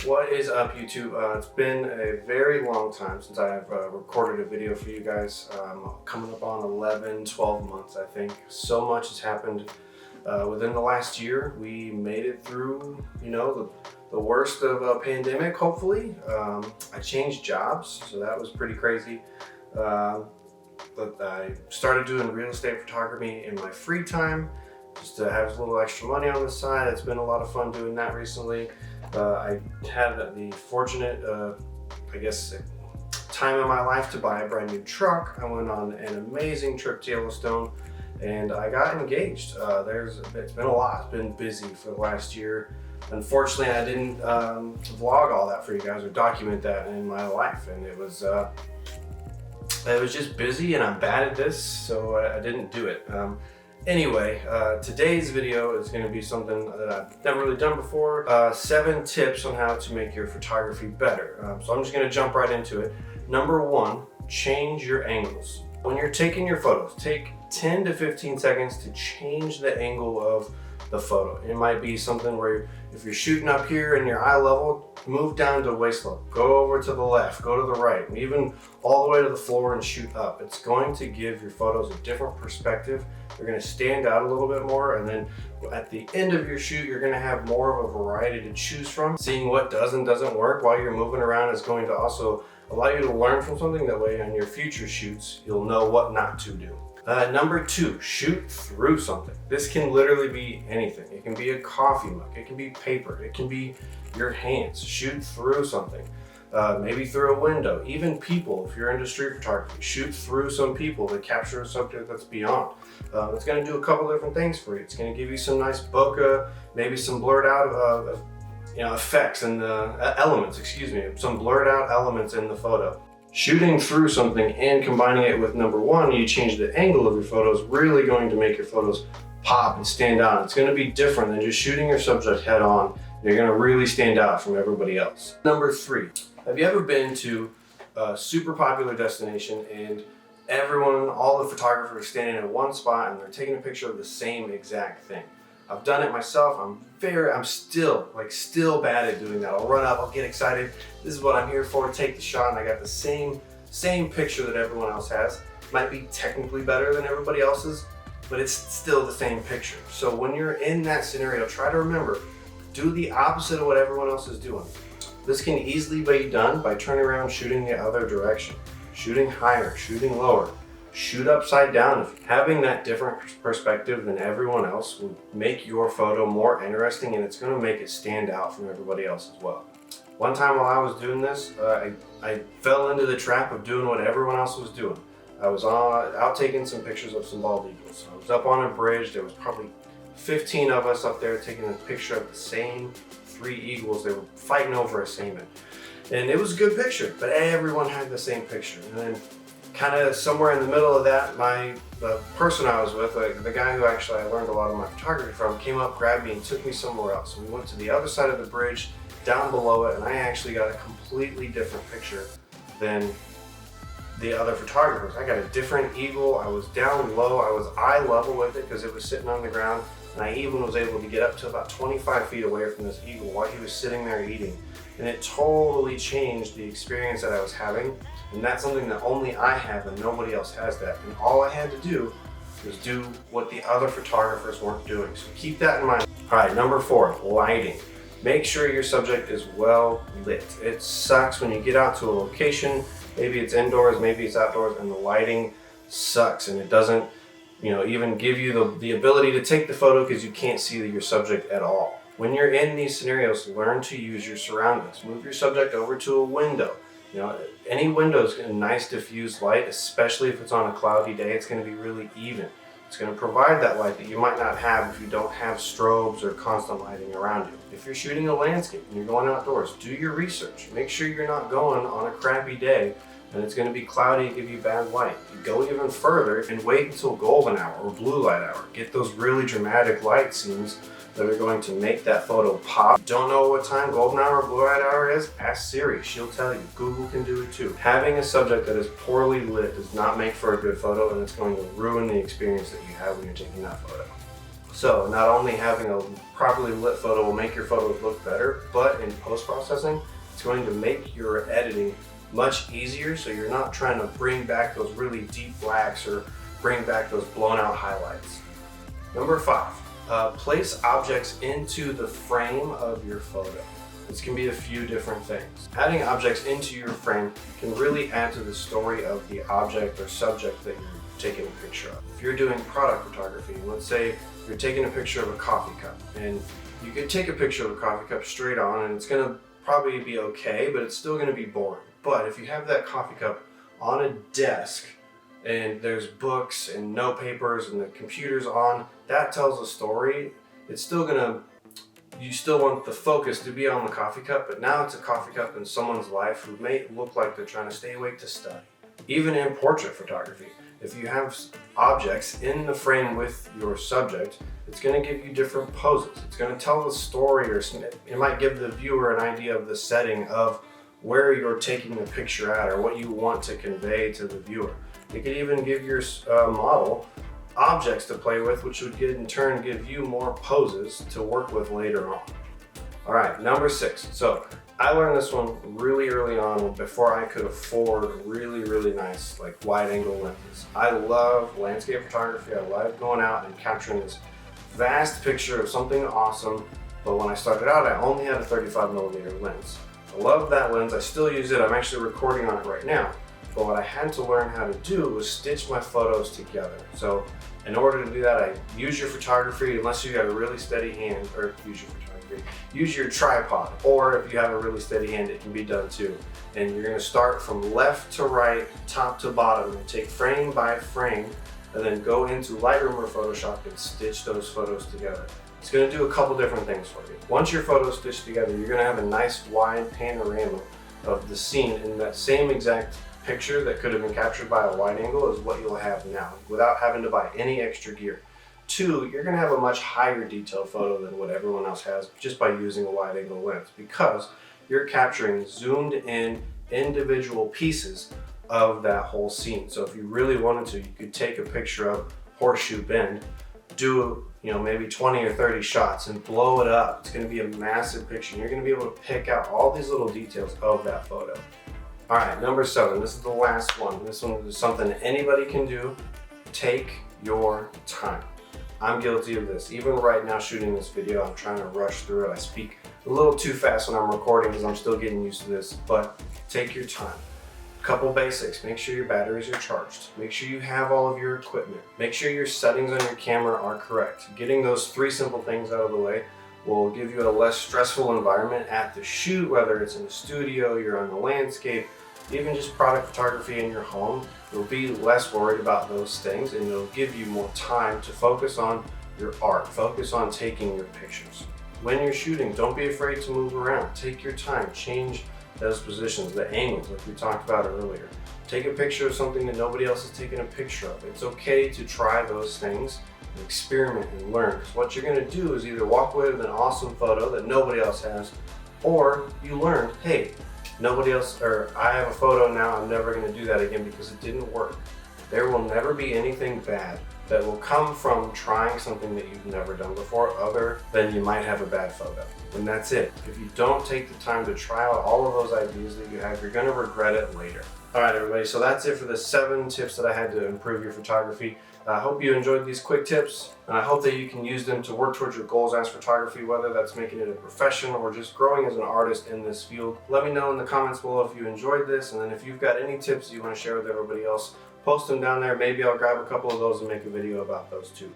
What is up, YouTube? It's been a very long time since I've recorded a video for you guys. Coming up on 11, 12 months, I think. So much has happened within the last year. We made it through, the worst of a pandemic, hopefully. I changed jobs, so that was pretty crazy. But I started doing real estate photography in my free time, just to have a little extra money on the side. It's been a lot of fun doing that recently. I had the fortunate, time in my life to buy a brand new truck. I went on an amazing trip to Yellowstone and I got engaged. It's been a lot. It's been busy for the last year. Unfortunately, I didn't vlog all that for you guys or document that in my life, and it was just busy, and I'm bad at this, so I didn't do it. Anyway, today's video is going to be something that I've never really done before. 7 tips on how to make your photography better. So I'm just going to jump right into it. Number 1, change your angles. When you're taking your photos, take 10 to 15 seconds to change the angle of the photo. It might be something where if you're shooting up here and your eye level, move down to waist level, go over to the left, go to the right, and even all the way to the floor and shoot up. It's going to give your photos a different perspective. They're going to stand out a little bit more, and then at the end of your shoot, you're going to have more of a variety to choose from. Seeing what does and doesn't work while you're moving around is going to also allow you to learn from something. That way on your future shoots, you'll know what not to do. Number 2, shoot through something. This can literally be anything. It can be a coffee mug, it can be paper, it can be your hands. Shoot through something. Maybe through a window, even people. If you're into street photography, shoot through some people to capture a subject that's beyond. It's going to do a couple different things for you. It's going to give you some nice bokeh, maybe some blurred out effects and elements, some blurred out elements in the photo. Shooting through something and combining it with number 1, you change the angle of your photos, really going to make your photos pop and stand out. It's going to be different than just shooting your subject head on. You're going to really stand out from everybody else. Number 3, have you ever been to a super popular destination and all the photographers are standing in one spot and they're taking a picture of the same exact thing? I've done it myself. I'm still bad at doing that. I'll run up, I'll get excited. This is what I'm here for, take the shot, and I got the same picture that everyone else has. Might be technically better than everybody else's, but it's still the same picture. So when you're in that scenario, try to remember, do the opposite of what everyone else is doing. This can easily be done by turning around, shooting the other direction, shooting higher, shooting lower. Shoot upside down. Having that different perspective than everyone else will make your photo more interesting, and it's going to make it stand out from everybody else as well. One time while I was doing this, I fell into the trap of doing what everyone else was doing. I was out taking some pictures of some bald eagles. I was up on a bridge. There was probably 15 of us up there taking a picture of the same 3 eagles. They were fighting over a salmon. And it was a good picture, but everyone had the same picture. And then kind of somewhere in the middle of that, the person I was with, the guy who actually I learned a lot of my photography from, came up, grabbed me, and took me somewhere else. And we went to the other side of the bridge, down below it, and I actually got a completely different picture than the other photographers. I got a different eagle. I was down low. I was eye level with it because it was sitting on the ground, and I even was able to get up to about 25 feet away from this eagle while he was sitting there eating. And it totally changed the experience that I was having. And that's something that only I have and nobody else has that. And all I had to do was do what the other photographers weren't doing. So keep that in mind. All right, number 4, lighting. Make sure your subject is well lit. It sucks when you get out to a location, maybe it's indoors, maybe it's outdoors, and the lighting sucks and it doesn't even give you the ability to take the photo because you can't see your subject at all. When you're in these scenarios, learn to use your surroundings. Move your subject over to a window. Any window is a nice diffused light, especially if it's on a cloudy day. It's going to be really even. It's going to provide that light that you might not have if you don't have strobes or constant lighting around you. If you're shooting a landscape and you're going outdoors, do your research. Make sure you're not going on a crappy day and it's going to be cloudy and give you bad light. You go even further and wait until golden hour or blue light hour. Get those really dramatic light scenes that are going to make that photo pop. Don't know what time golden hour or blue light hour is? Ask Siri, she'll tell you. Google can do it too. Having a subject that is poorly lit does not make for a good photo, and it's going to ruin the experience that you have when you're taking that photo. So not only having a properly lit photo will make your photos look better, but in post-processing, it's going to make your editing much easier, so you're not trying to bring back those really deep blacks or bring back those blown out highlights. Number 5, place objects into the frame of your photo. This can be a few different things. Adding objects into your frame can really add to the story of the object or subject that you're taking a picture of. If you're doing product photography, let's say you're taking a picture of a coffee cup, and you could take a picture of a coffee cup straight on and it's going to probably be okay, but it's still going to be boring. But if you have that coffee cup on a desk and there's books and note papers and the computer's on, that tells a story. It's still gonna, you still want the focus to be on the coffee cup, but now it's a coffee cup in someone's life who may look like they're trying to stay awake to study. Even in portrait photography, if you have objects in the frame with your subject, it's going to give you different poses. It's going to tell the story, or it might give the viewer an idea of the setting of where you're taking the picture at or what you want to convey to the viewer. It could even give your model objects to play with, which would in turn give you more poses to work with later on. All right, number 6. So I learned this one really early on before I could afford really nice like wide angle lenses. I love landscape photography. I love going out and capturing this vast picture of something awesome. But when I started out, I only had a 35mm lens. I love that lens. I still use it. I'm actually recording on it right now. But what I had to learn how to do was stitch my photos together. So in order to do that, I use your photography, unless you have a really steady hand, or use your tripod, or if you have a really steady hand, it can be done too. And you're going to start from left to right, top to bottom, and take frame by frame, and then go into Lightroom or Photoshop and stitch those photos together. It's going to do a couple different things for you. Once your photos stitched together, you're going to have a nice wide panorama of the scene in that same exact picture that could have been captured by a wide angle is what you'll have now, without having to buy any extra gear. 2, you're going to have a much higher detail photo than what everyone else has just by using a wide angle lens, because you're capturing zoomed in individual pieces of that whole scene. So if you really wanted to, you could take a picture of Horseshoe Bend, do maybe 20 or 30 shots and blow it up. It's going to be a massive picture, and you're going to be able to pick out all these little details of that photo. All right, number 7, this is the last one. This one is something anybody can do. Take your time. I'm guilty of this. Even right now shooting this video, I'm trying to rush through it. I speak a little too fast when I'm recording because I'm still getting used to this, but take your time. Couple basics. Make sure your batteries are charged. Make sure you have all of your equipment. Make sure your settings on your camera are correct. Getting those 3 simple things out of the way will give you a less stressful environment at the shoot, whether it's in the studio, you're on the landscape, even just product photography in your home. You'll be less worried about those things, and it'll give you more time to focus on your art, focus on taking your pictures. When you're shooting, don't be afraid to move around. Take your time, change those positions, the angles like we talked about earlier. Take a picture of something that nobody else has taken a picture of. It's okay to try those things and experiment and learn, because what you're going to do is either walk away with an awesome photo that nobody else has, or you learn, hey, nobody else, or I have a photo now, I'm never going to do that again because it didn't work. There will never be anything bad that will come from trying something that you've never done before, other than you might have a bad photo. And that's it. If you don't take the time to try out all of those ideas that you have, you're going to regret it later. All right, everybody, so that's it for the 7 tips that I had to improve your photography. I hope you enjoyed these quick tips, and I hope that you can use them to work towards your goals as photography, whether that's making it a profession or just growing as an artist in this field. Let me know in the comments below if you enjoyed this, and then if you've got any tips you want to share with everybody else, post them down there. Maybe I'll grab a couple of those and make a video about those too.